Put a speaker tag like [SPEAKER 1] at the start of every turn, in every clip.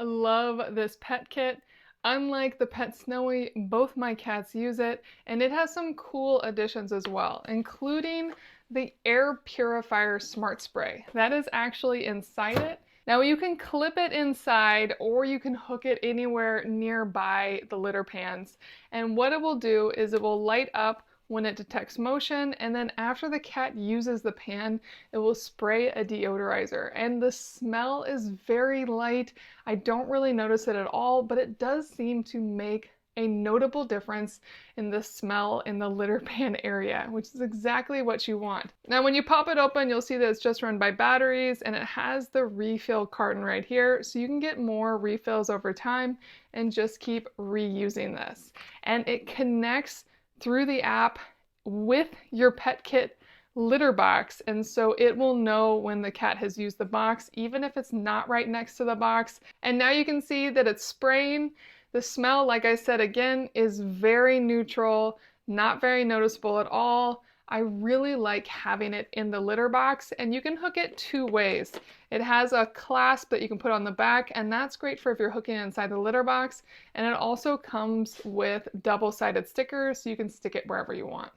[SPEAKER 1] love this pet kit. Unlike the Pet Snowy, both my cats use it, and it has some cool additions as well, including the Air Purifier Smart Spray. That is actually inside it. Now you can clip it inside or you can hook it anywhere nearby the litter pans. And what it will do is it will light up when it detects motion, and then after the cat uses the pan, it will spray a deodorizer. And the smell is very light. I don't really notice it at all, but it does seem to make a notable difference in the smell in the litter pan area, which is exactly what you want. Now, when you pop it open, you'll see that it's just run by batteries, and it has the refill carton right here, so you can get more refills over time and just keep reusing this. And it connects through the app with your PetKit litter box, and so it will know when the cat has used the box, even if it's not right next to the box. And now you can see that it's spraying. The smell, like I said again, is very neutral, not very noticeable at all. I really like having it in the litter box, and you can hook it two ways. It has a clasp that you can put on the back, and that's great for if you're hooking it inside the litter box. And it also comes with double-sided stickers, so you can stick it wherever you want.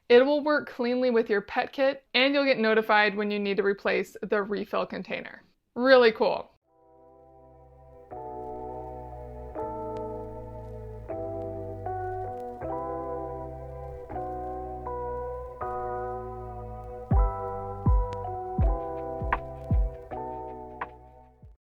[SPEAKER 1] It will work cleanly with your pet kit, and you'll get notified when you need to replace the refill container. Really cool.